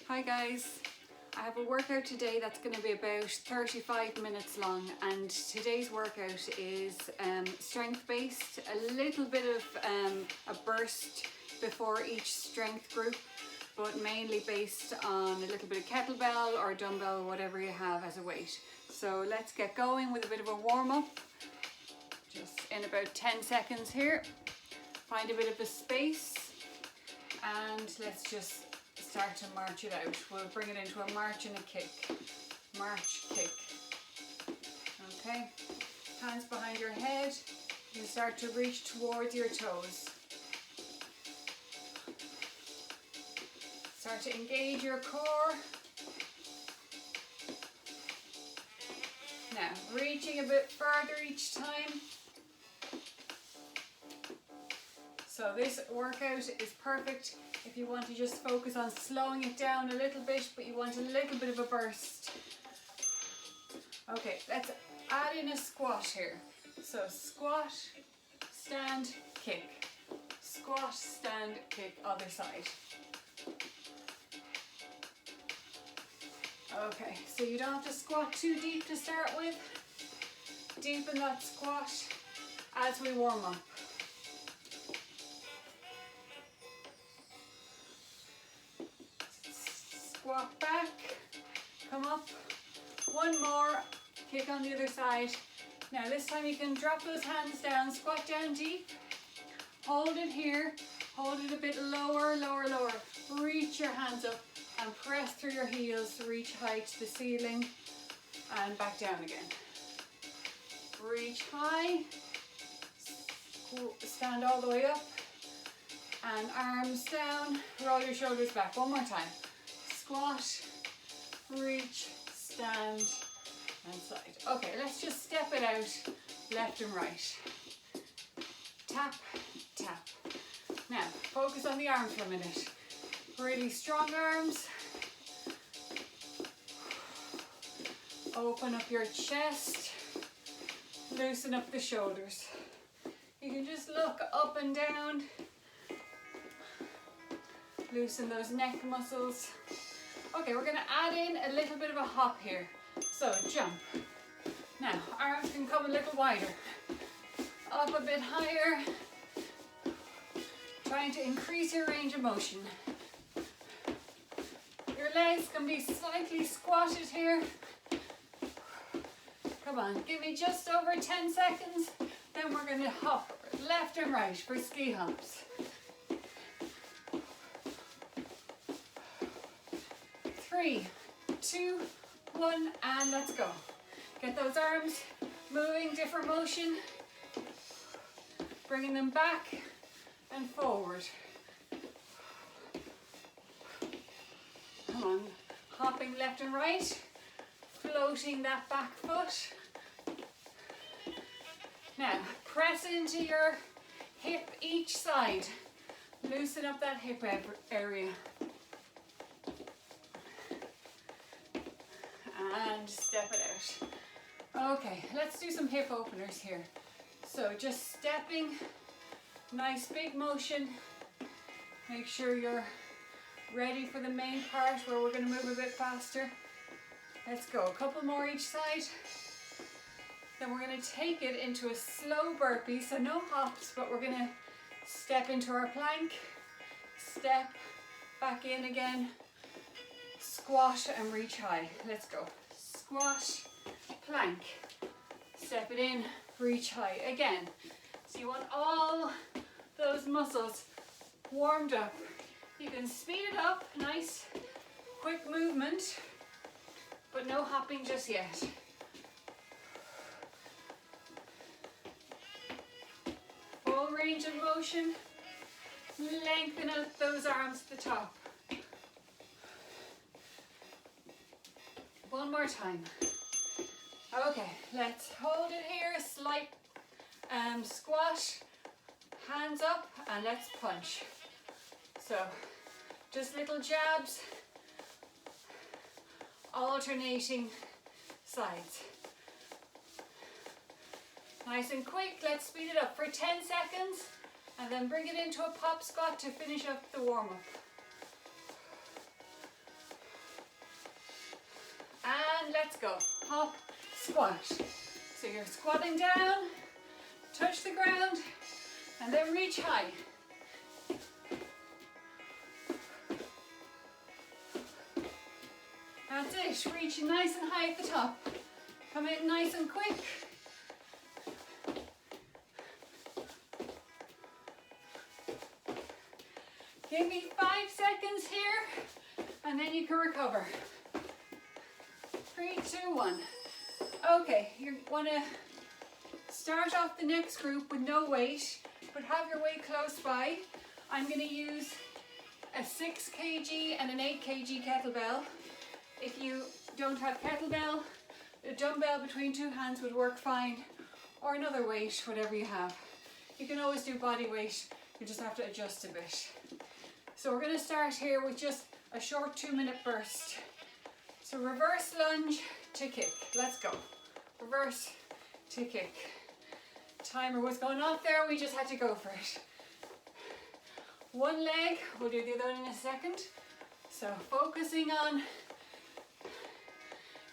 Hi guys, I have a workout today that's going to be about 35 minutes long, and today's workout is strength based, a little bit of a burst before each strength group, but mainly based on a little bit of kettlebell or dumbbell, whatever you have as a weight. So let's get going with a bit of a warm up, just in about 10 seconds here. Find a bit of a space and let's just start to march it out. We'll bring it into a march and a kick. March, kick. Okay, hands behind your head. You start to reach towards your toes. Start to engage your core. Now, reaching a bit further each time. So this workout is perfect if you want to just focus on slowing it down a little bit, but you want a little bit of a burst. Okay, let's add in a squat here. So squat, stand, kick. Squat, stand, kick, other side. Okay, so you don't have to squat too deep to start with. Deepen that squat as we warm up. Squat back, come up, one more, kick on the other side. Now this time you can drop those hands down, squat down deep, hold it here, hold it a bit lower, lower, lower. Reach your hands up and press through your heels, reach high to the ceiling and back down again. Reach high, stand all the way up and arms down, roll your shoulders back. One more time. Squat, reach, stand, and side. Okay, let's just step it out, left and right. Tap, tap. Now, focus on the arms for a minute. Really strong arms. Open up your chest. Loosen up the shoulders. You can just look up and down. Loosen those neck muscles. Okay, we're going to add in a little bit of a hop here. So jump. Now, arms can come a little wider. Up a bit higher. Trying to increase your range of motion. Your legs can be slightly squatted here. Come on, give me just over 10 seconds. Then we're going to hop left and right for ski hops. 3, 2, 1, and let's go. Get those arms moving, different motion. Bringing them back and forward. Come on, hopping left and right, floating that back foot. Now, press into your hip each side. Loosen up that hip area. And step it out. Okay, let's do some hip openers here. So just stepping, nice big motion. Make sure you're ready for the main part where we're going to move a bit faster. Let's go, a couple more each side. Then we're going to take it into a slow burpee, so no hops, but we're going to step into our plank, step back in again, squat and reach high. Let's go. Squat, plank, step it in, reach high. Again, so you want all those muscles warmed up. You can speed it up, nice quick movement, but no hopping just yet. Full range of motion, lengthen out those arms to the top. One more time. Okay, let's hold it here, slight squat, hands up, and let's punch. So, just little jabs, alternating sides. Nice and quick, let's speed it up for 10 seconds, and then bring it into a pop squat to finish up the warm-up. let's go. Hop, squat. So you're squatting down, touch the ground, and then reach high. That's it, reaching nice and high at the top. Come in nice and quick. Give me 5 seconds here, and then you can recover. 3, 2, 1. Okay, you want to start off the next group with no weight, but have your weight close by. I'm going to use a 6 kg and an 8 kg kettlebell. If you don't have kettlebell, a dumbbell between two hands would work fine, or another weight, whatever you have. You can always do body weight, you just have to adjust a bit. So we're going to start here with just a short 2-minute burst. So reverse lunge to kick. Let's go. Reverse to kick. Timer was going off there, we just had to go for it. One leg, we'll do the other one in a second. So focusing on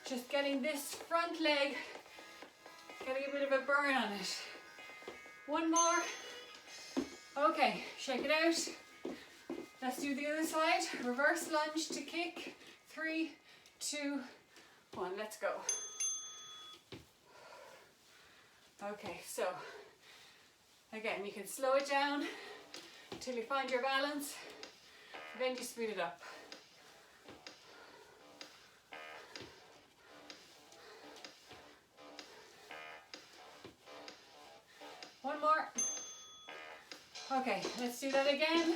just getting this front leg, getting a bit of a burn on it. One more. Okay, shake it out. Let's do the other side. Reverse lunge to kick. 3, 2, 1, let's go. Okay, so again, you can slow it down until you find your balance, then you speed it up. One more. Okay, let's do that again.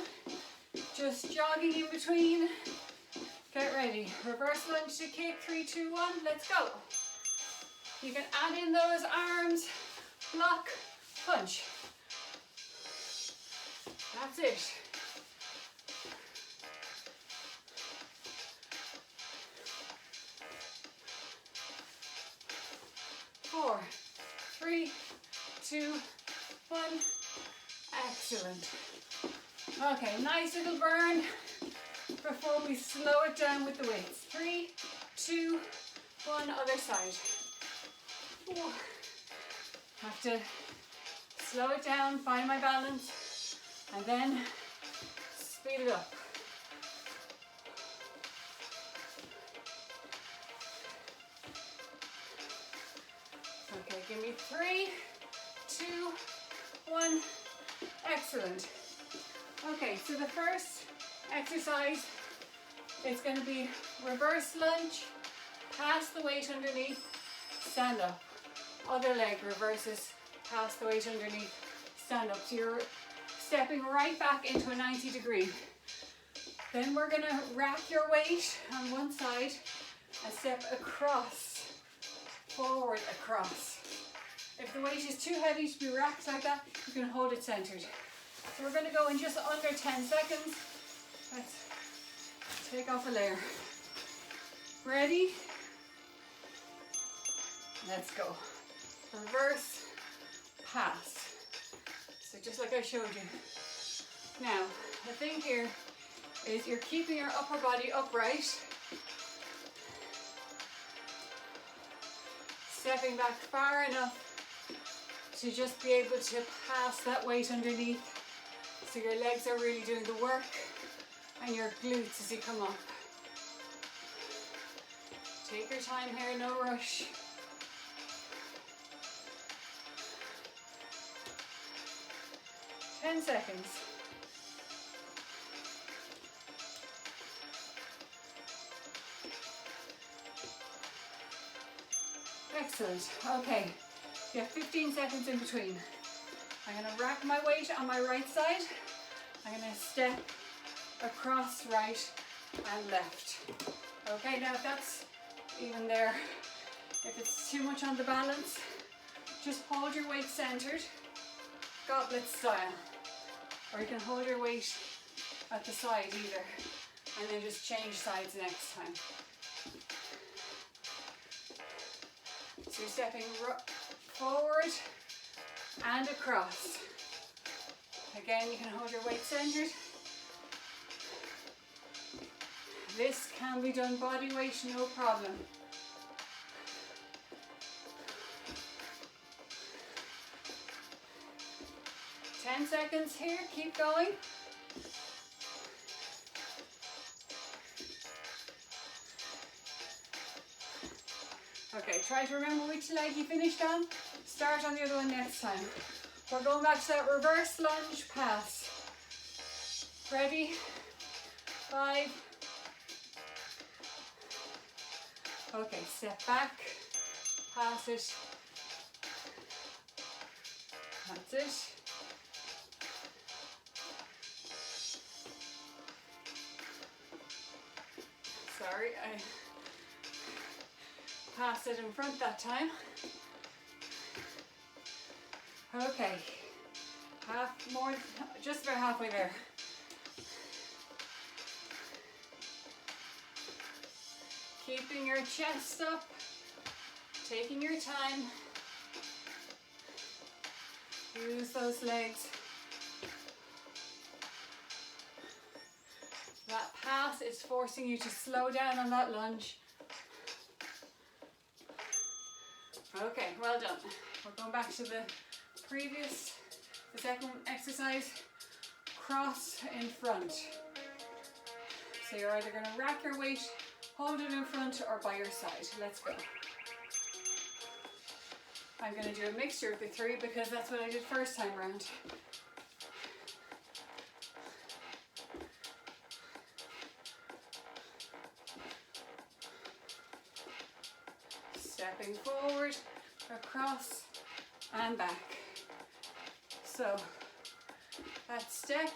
Just jogging in between. Get ready. Reverse lunge to kick. 3, 2, 1. Let's go. You can add in those arms. Block, punch. That's it. Four, 3, 2, 1. Excellent. Okay, nice little burn before we slow it down with the weights. 3, 2, 1, other side. Ooh. Have to slow it down, find my balance, and then speed it up. Okay, give me 3, 2, 1. Excellent. Okay, so the first exercise is going to be reverse lunge, pass the weight underneath, stand up. Other leg reverses, pass the weight underneath, stand up. So you're stepping right back into a 90 degree. Then we're going to rack your weight on one side and step across, forward, across. If the weight is too heavy to be racked like that, you can hold it centered. So we're going to go in just under 10 seconds. Let's take off a layer. Ready? Let's go. Reverse, pass. So just like I showed you. Now, the thing here is you're keeping your upper body upright. Stepping back far enough to just be able to pass that weight underneath. So your legs are really doing the work and your glutes as you come up. Take your time here, no rush. Ten seconds. Excellent. Okay, you have 15 seconds in between. I'm going to rack my weight on my right side. I'm going to step across right and left. Okay, now if that's even there, if it's too much on the balance, just hold your weight centered, goblet style. Or you can hold your weight at the side either, and then just change sides next time. So you're stepping forward and across. Again, you can hold your weight centered. This can be done body weight, no problem. 10 seconds here, keep going. Okay, try to remember which leg you finished on. Start on the other one next time. We're going back to that reverse lunge pass. Ready? 5. Okay, step back, pass it. That's it. Sorry, I passed it in front that time. Okay, just about halfway there. Keeping your chest up, taking your time. Use those legs. That pass is forcing you to slow down on that lunge. Okay, well done. We're going back to the second exercise, cross in front. So you're either going to rack your weight, hold it in front, or by your side. Let's go. I'm going to do a mixture of the three because that's what I did first time round. Stepping forward, across, and back. So that step,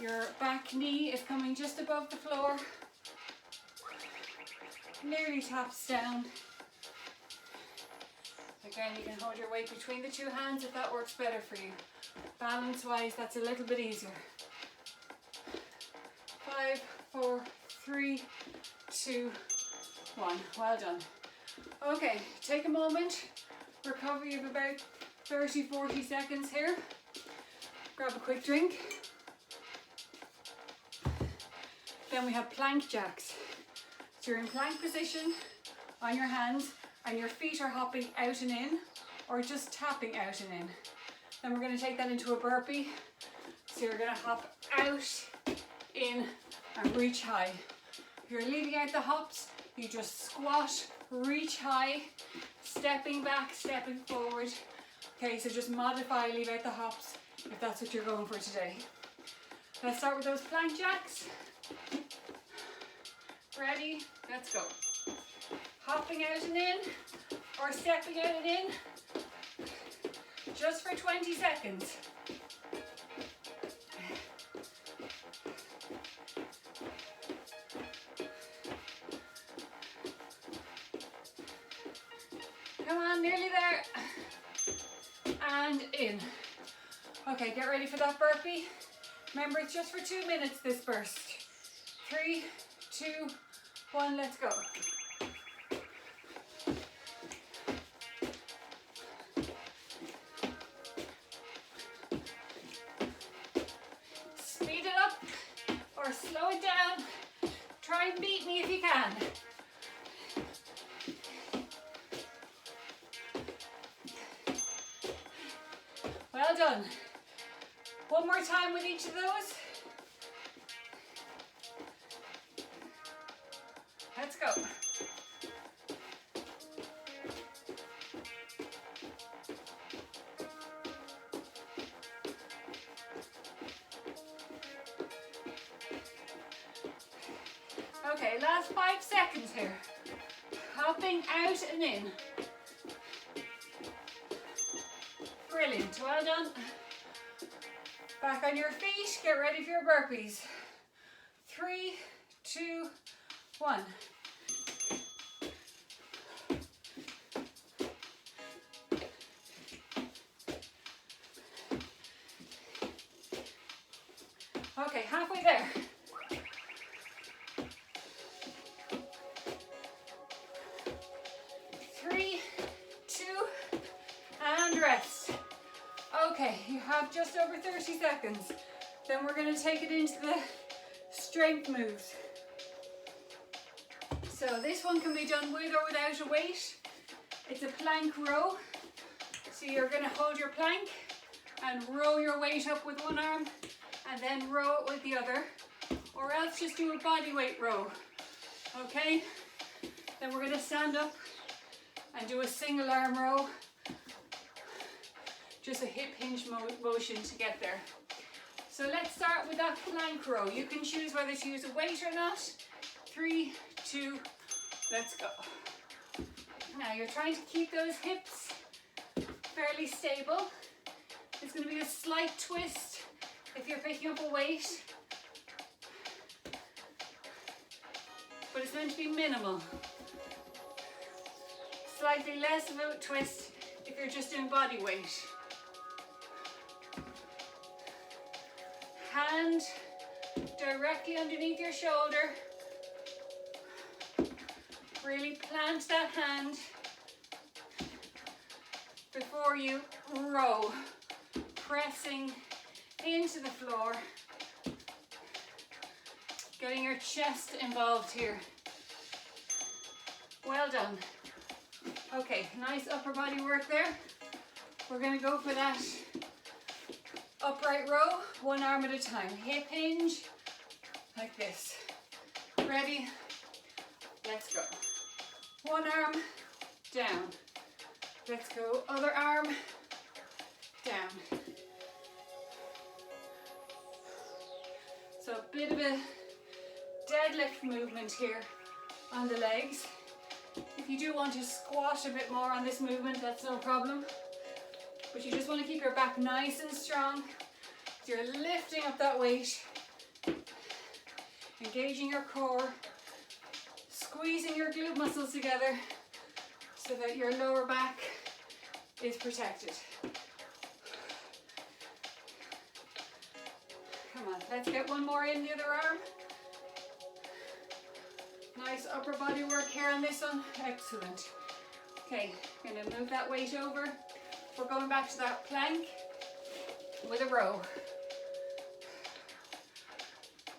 your back knee is coming just above the floor, nearly taps down. Again, you can hold your weight between the two hands if that works better for you. Balance wise, that's a little bit easier. 5, 4, 3, 2, 1. Well done. Okay, take a moment. Recovery of about 30-40 seconds here. Grab a quick drink. Then we have plank jacks. So you're in plank position on your hands and your feet are hopping out and in or just tapping out and in. Then we're going to take that into a burpee. So you're going to hop out, in, and reach high. If you're leaving out the hops, you just squat, reach high, stepping back, stepping forward. Okay, so just modify, leave out the hops if that's what you're going for today. Let's start with those plank jacks. Ready? Let's go. Hopping out and in, or stepping out and in, just for 20 seconds. Come on, nearly there. And in. Okay, get ready for that burpee. Remember, it's just for 2 minutes, this burst. 3, 2, 1, let's go. Speed it up or slow it down. Try and beat me if you can. Well done. One more time with each of those. Let's go. Okay, last 5 seconds here. Hopping out and in. Brilliant, well done. Back on your feet, get ready for your burpees. 3, 2, 1. Okay, halfway there. Three, 2, and rest. Okay, you have just over 30 seconds. Then we're going to take it into the strength moves. So this one can be done with or without a weight. It's a plank row. So you're going to hold your plank and row your weight up with one arm and then row it with the other, or else just do a body weight row. Okay? Then we're going to stand up and do a single arm row. Just a hip hinge motion to get there. So let's start with that plank row. You can choose whether to use a weight or not. 3, 2, let's go. Now you're trying to keep those hips fairly stable. There's going to be a slight twist if you're picking up a weight, but it's meant to be minimal. Slightly less of a twist if you're just doing body weight. Hand directly underneath your shoulder. Really plant that hand before you row, pressing into the floor, getting your chest involved here. Well done. Okay, nice upper body work there. We're going to go for that upright row, one arm at a time. Hip hinge, like this. Ready? Let's go. One arm, down. Let's go, other arm, down. So a bit of a deadlift movement here on the legs. If you do want to squat a bit more on this movement, that's no problem. But you just want to keep your back nice and strong. So you're lifting up that weight, engaging your core, squeezing your glute muscles together so that your lower back is protected. Come on, let's get one more in the other arm. Nice upper body work here on this one. Excellent. Okay, I'm going to move that weight over. We're going back to that plank with a row.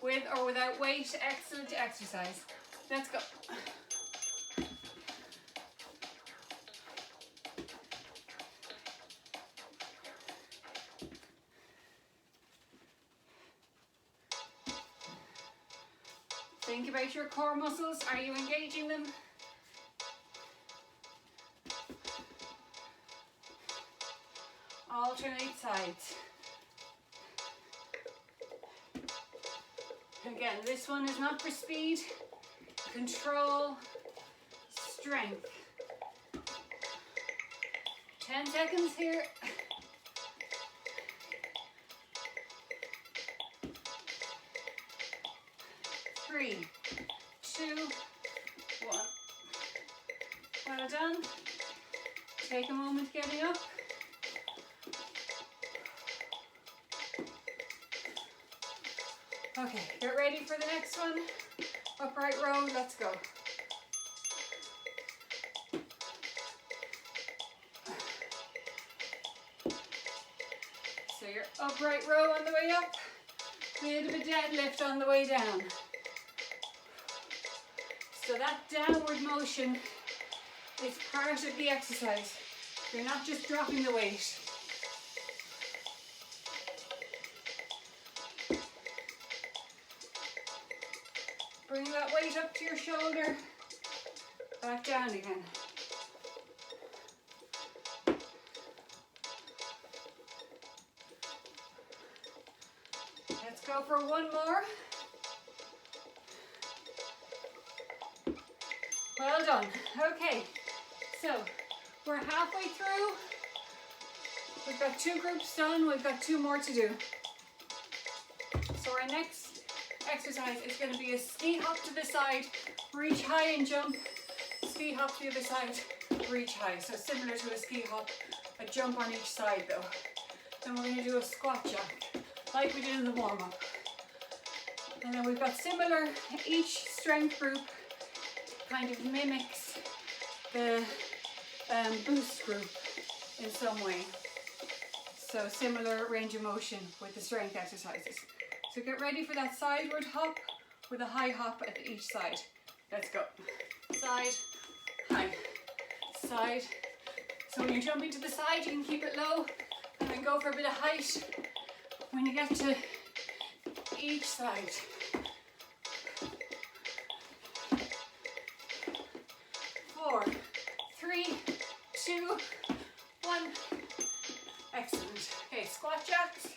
With or without weight, excellent exercise. Let's go. Think about your core muscles. Are you engaging them? Alternate sides. Again, this one is not for speed, control, strength. 10 seconds here. Three, 2, 1. Well done. Take a moment getting up. Okay, get ready for the next one. Upright row, let's go. So your upright row on the way up, bit of a deadlift on the way down. So that downward motion is part of the exercise. You're not just dropping the weight. Bring that weight up to your shoulder, back down again. Let's go for one more. Well done. Okay, so we're halfway through. We've got 2 groups done. We've got 2 more to do. So our next exercise is going to be a ski hop to the side, reach high and jump, ski hop to the other side, reach high. So similar to a ski hop, a jump on each side though. Then we're going to do a squat jack, like we did in the warm-up. And then we've got similar, each strength group kind of mimics the boost group in some way. So similar range of motion with the strength exercises. So get ready for that sideward hop with a high hop at each side. Let's go. Side, high, side. So when you're jumping to the side, you can keep it low and then go for a bit of height when you get to each side. 4, 3, 2, 1. Excellent. Okay, squat jacks.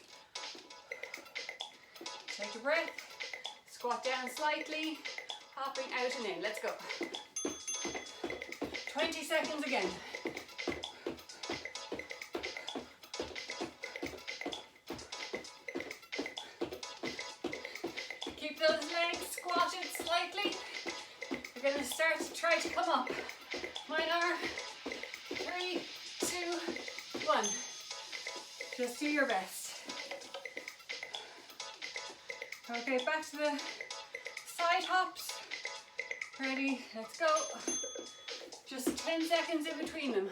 Take a breath. Squat down slightly. Hopping out and in. Let's go. 20 seconds again. Keep those legs squatted slightly. We're going to start to try to come up. Mine are 3, 2, 1. Just do your best. Okay, back to the side hops. Ready, let's go. Just 10 seconds in between them.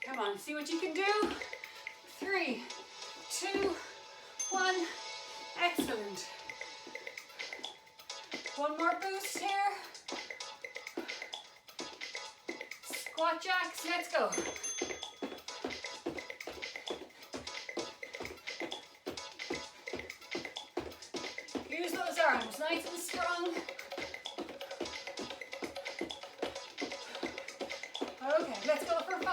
Come on, see what you can do. 3, 2, 1. Excellent. One more boost here. Squat jacks, let's go. Use those arms, nice and strong. Okay, let's go for 5.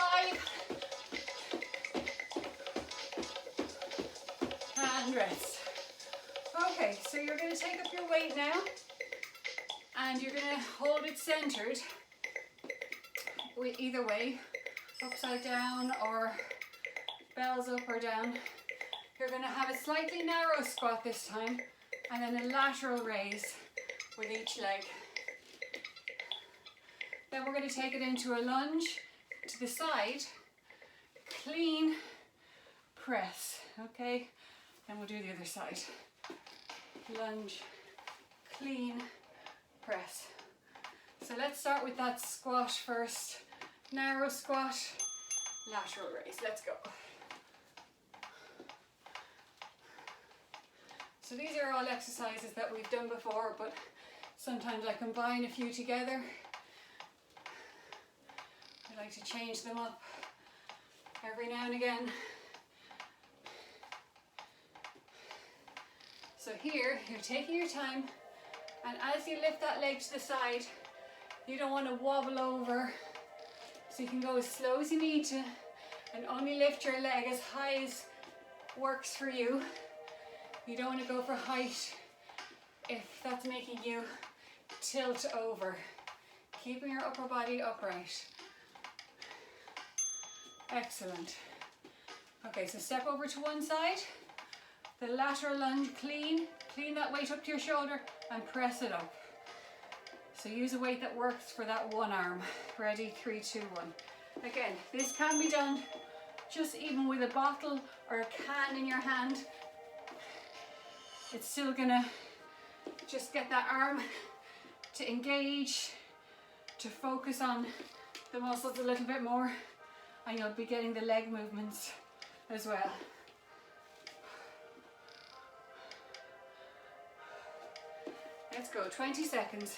And rest. Okay, so you're going to take up your weight now and you're going to hold it centered either way, upside down or bells up or down. You're going to have a slightly narrow squat this time and then a lateral raise with each leg. Then we're going to take it into a lunge to the side, clean press, okay? Then we'll do the other side. Lunge, clean, press. So let's start with that squat first. Narrow squat, lateral raise. Let's go. So these are all exercises that we've done before, but sometimes I combine a few together. I like to change them up every now and again. So here, you're taking your time, and as you lift that leg to the side, you don't want to wobble over, so you can go as slow as you need to, and only lift your leg as high as works for you. You don't want to go for height if that's making you tilt over. Keeping your upper body upright. Excellent. Okay, so step over to one side. The lateral lunge, clean that weight up to your shoulder and press it up. So use a weight that works for that one arm. Ready, 3, 2, 1. Again, this can be done just even with a bottle or a can in your hand. It's still gonna just get that arm to engage, to focus on the muscles a little bit more, and you'll be getting the leg movements as well. Let's go, 20 seconds.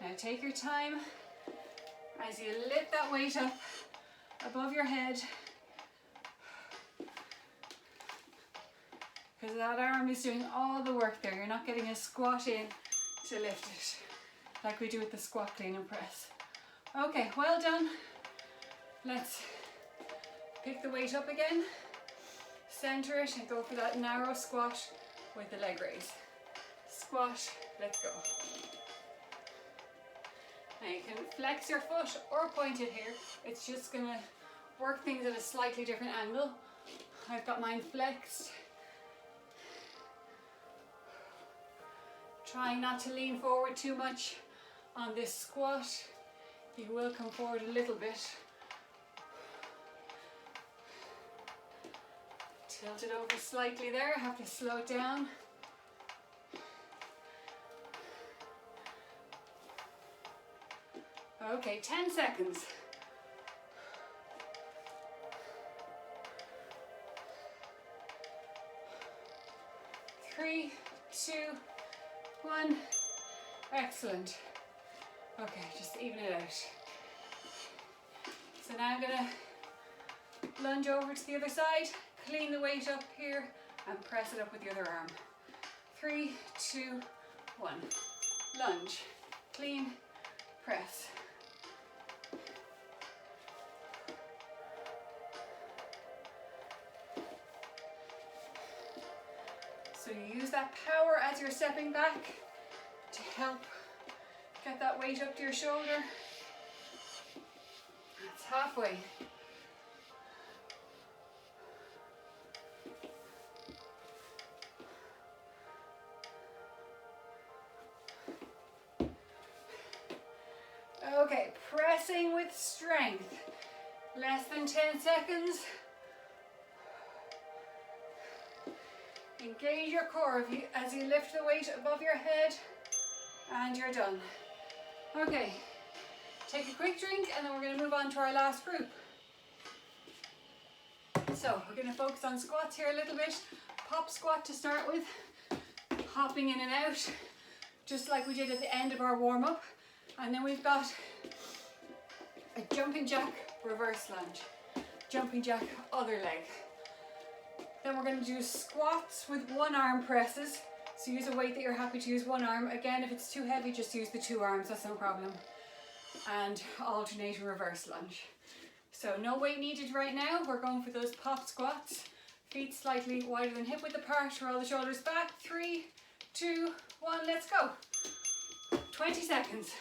Now take your time as you lift that weight up above your head, because that arm is doing all the work there. You're not getting a squat in to lift it like we do with the squat, clean and press. Okay, well done. Let's pick the weight up again, center it and go for that narrow squat with the leg raise. Squat, let's go. Now you can flex your foot or point it here. It's just gonna work things at a slightly different angle. I've got mine flexed. Trying not to lean forward too much on this squat. You will come forward a little bit. Tilt it over slightly there, I have to slow it down. Okay, 10 seconds. 3, 2, 1. Excellent. Okay, just even it out. So now I'm gonna lunge over to the other side, clean the weight up here, and press it up with the other arm. 3, 2, 1. Lunge, clean, press. So you use that power as you're stepping back to help get that weight up to your shoulder. That's halfway. Okay, pressing with strength. Less than 10 seconds. Engage your core as you lift the weight above your head, and you're done. Okay, take a quick drink and then we're going to move on to our last group. So we're going to focus on squats here a little bit. Pop squat to start with, hopping in and out, just like we did at the end of our warm-up. And then we've got a jumping jack reverse lunge, jumping jack other leg. Then we're going to do squats with one arm presses. So use a weight that you're happy to use one arm. Again, if it's too heavy, just use the two arms, that's no problem. And alternate reverse lunge. So no weight needed right now. We're going for those pop squats. Feet slightly wider than hip width apart. Roll the shoulders back. 3, 2, 1, let's go. 20 seconds.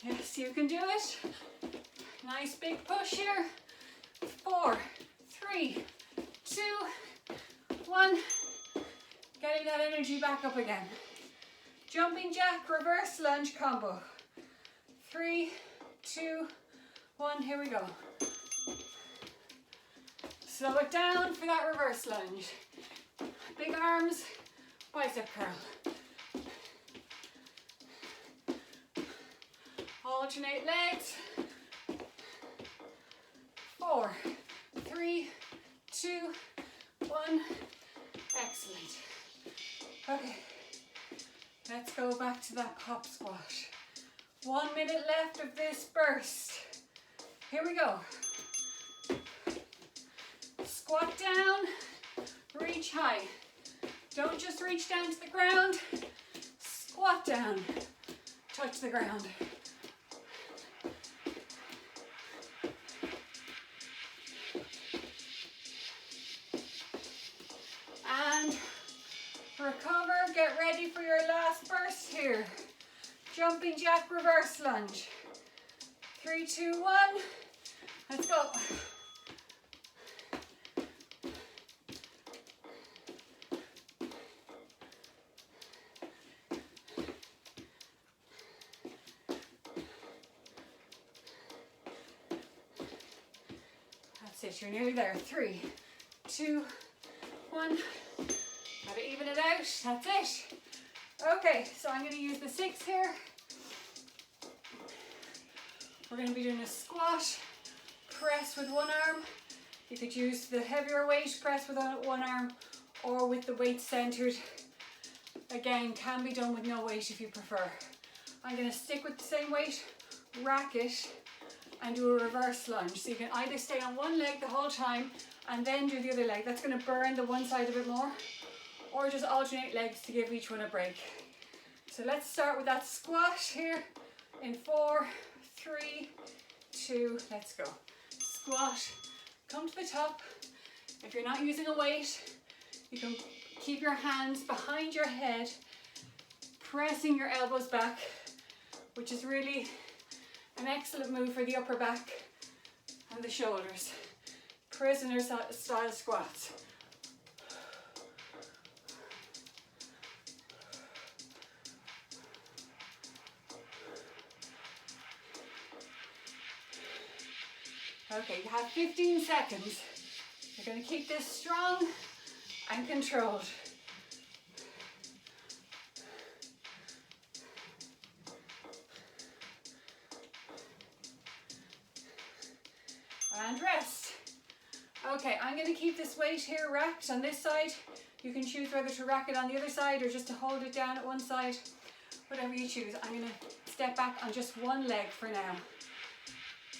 Yes, you can do it. Nice big push here. 4, 3, 2, 1. Getting that energy back up again. Jumping jack reverse lunge combo. 3, 2, 1. Here we go. Slow it down for that reverse lunge. Big arms, bicep curl. Alternate legs. 4, 3, 2, 1. Excellent. Okay, let's go back to that pop squat. 1 minute left of this burst. Here we go. Squat down, reach high. Don't just reach down to the ground. Squat down, touch the ground. And recover, get ready for your last burst here. Jumping jack reverse lunge. 3, 2, 1. Let's go. That's it, you're nearly there. 3, 2, 1. Gotta even it out. That's it. Okay, so I'm going to use the 6 here. We're going to be doing a squat, press with one arm. You could use the heavier weight, press with one arm, or with the weight centered. Again, can be done with no weight if you prefer. I'm going to stick with the same weight, rack it, and do a reverse lunge. So you can either stay on one leg the whole time and then do the other leg. That's going to burn the one side a bit more. Or just alternate legs to give each one a break. So let's start with that squat here in 4, 3, 2, let's go. Squat, come to the top. If you're not using a weight, you can keep your hands behind your head, pressing your elbows back, which is really an excellent move for the upper back and the shoulders. Prisoner style squats. Okay, you have 15 seconds. If You're going to keep this strong and controlled. And rest. Okay, I'm going to keep this weight here racked on this side. You can choose whether to rack it on the other side or just to hold it down at one side. Whatever you choose. I'm going to step back on just one leg for now.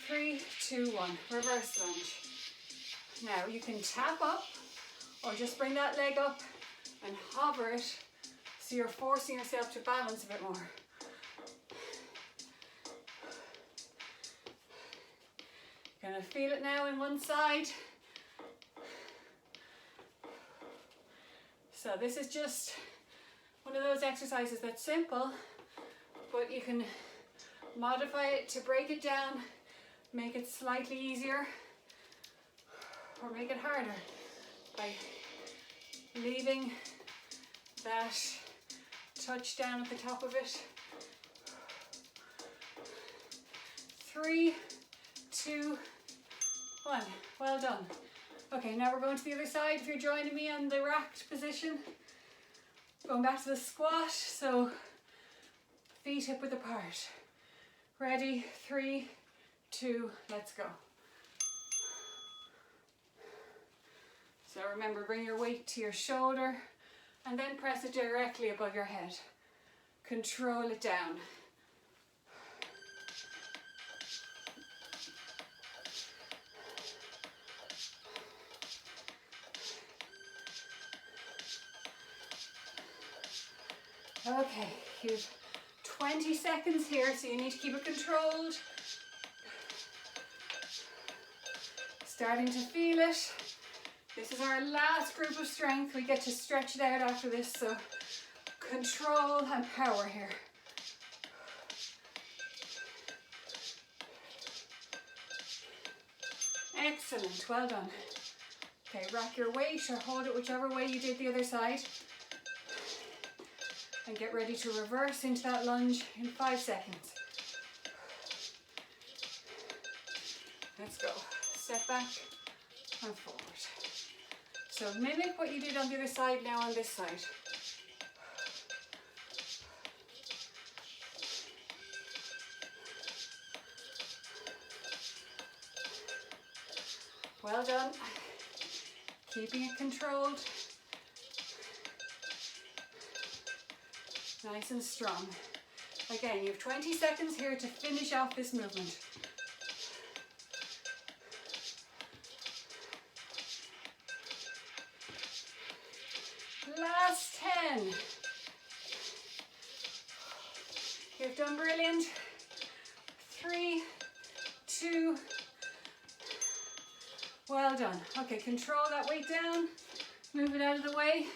3, 2, 1. Reverse lunge. Now you can tap up or just bring that leg up and hover it so you're forcing yourself to balance a bit more. You're going to feel it now in one side. So this is just one of those exercises that's simple, but you can modify it to break it down, make it slightly easier, or make it harder by leaving that touch down at the top of it. 3, 2, 1. Well done. Okay, now we're going to the other side. If you're joining me on the racked position, going back to the squat, so feet hip width apart. Ready? 3, 2, let's go. So remember, bring your weight to your shoulder and then press it directly above your head. Control it down. Okay, you've 20 seconds here, so you need to keep it controlled. Starting to feel it. This is our last group of strength. We get to stretch it out after this, so control and power here. Excellent, well done. Okay, rack your weight or hold it whichever way you did the other side. And get ready to reverse into that lunge in 5 seconds. Let's go. Step back and forward. So mimic what you did on the other side now on this side. Well done. Keeping it controlled. Nice and strong. Again, you have 20 seconds here to finish off this movement. Last 10. You've done brilliant. 3, 2. Well done. Okay, control that weight down. Move it out of the way.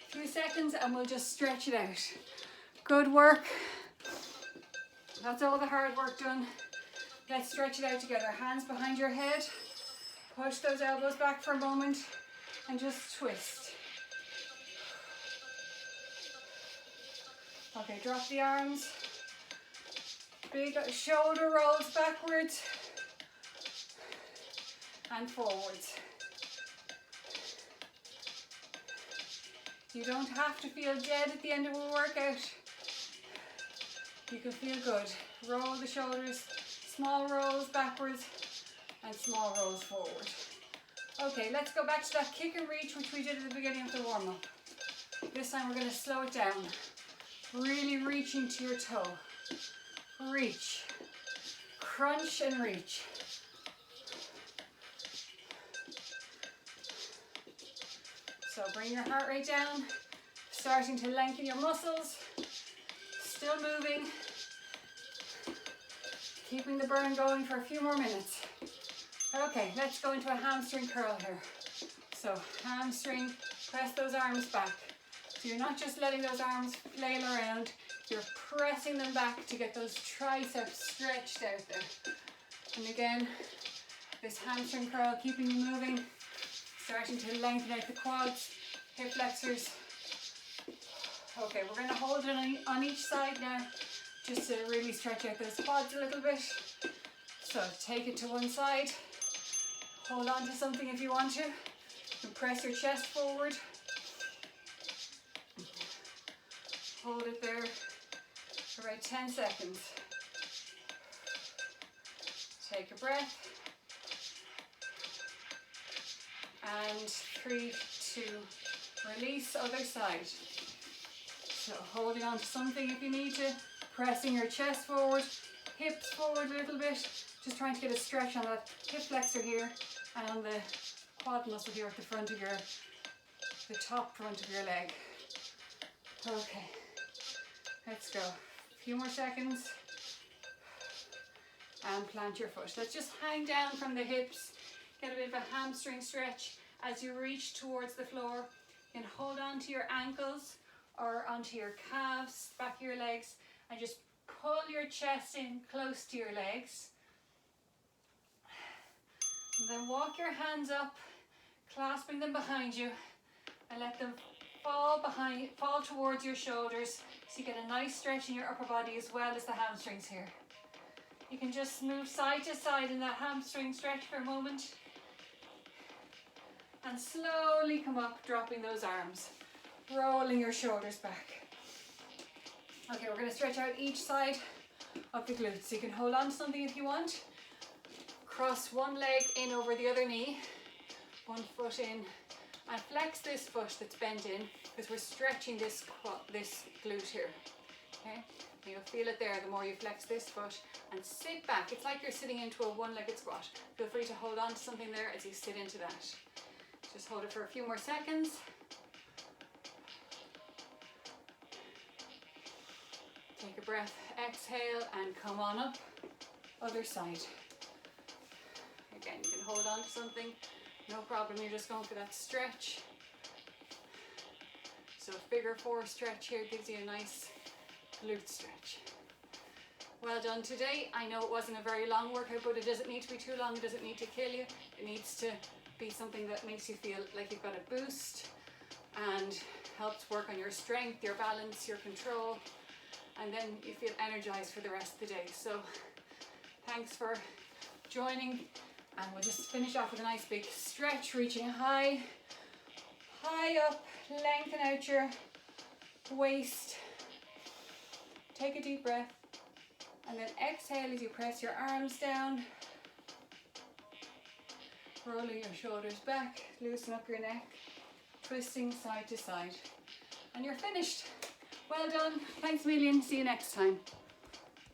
Few seconds and we'll just stretch it out. Good work. That's all the hard work done. Let's stretch it out together. Hands behind your head. Push those elbows back for a moment and just twist. Okay, drop the arms. Big shoulder rolls backwards and forwards. You don't have to feel dead at the end of a workout. You can feel good. Roll the shoulders, small rolls backwards and small rolls forward. Okay, let's go back to that kick and reach which we did at the beginning of the warm-up. This time we're going to slow it down. Really reaching to your toe. Reach. Crunch and reach. So bring your heart rate down, starting to lengthen your muscles, still moving, keeping the burn going for a few more minutes. Okay, let's go into a hamstring curl here. So hamstring, press those arms back. So you're not just letting those arms flail around, you're pressing them back to get those triceps stretched out there. And again, this hamstring curl, keeping you moving. Starting to lengthen out the quads, hip flexors. Okay, we're going to hold it on each side now, just to really stretch out those quads a little bit. So take it to one side, Hold on to something if you want to. You can press your chest forward. Hold it there for about 10 seconds. Take a breath. And 3, 2, release, other side. So holding on to something if you need to, pressing your chest forward, hips forward a little bit, just trying to get a stretch on that hip flexor here and on the quad muscle here at the front of the top front of your leg. Okay, let's go. A few more seconds. And plant your foot. Let's just hang down from the hips. Get a bit of a hamstring stretch as you reach towards the floor. You can hold on to your ankles or onto your calves, back of your legs, and just pull your chest in close to your legs. And then walk your hands up, clasping them behind you, and let them fall towards your shoulders so you get a nice stretch in your upper body as well as the hamstrings here. You can just move side to side in that hamstring stretch for a moment. And slowly come up, dropping those arms, rolling your shoulders back. Okay, we're going to stretch out each side of the glutes. So you can hold on to something if you want. Cross one leg in over the other knee, one foot in, and flex this foot that's bent in because we're stretching this glute here. Okay, and you'll feel it there the more you flex this foot, and sit back. It's like you're sitting into a one-legged squat. Feel free to hold on to something there as you sit into that. Just hold it for a few more seconds. Take a breath, exhale, and come on up. Other side. Again, you can hold on to something, no problem. You're just going for that stretch. So figure 4 stretch here gives you a nice glute stretch. Well done today. I know it wasn't a very long workout, but it doesn't need to be too long. It doesn't need to kill you. It needs to be something that makes you feel like you've got a boost and helps work on your strength, your balance, your control, and then you feel energized for the rest of the day. So thanks for joining, and we'll just finish off with a nice big stretch, reaching high up, lengthen out your waist. Take a deep breath, and then exhale as you press your arms down. Rolling your shoulders back, loosen up your neck, twisting side to side. And you're finished. Well done. Thanks a million. See you next time.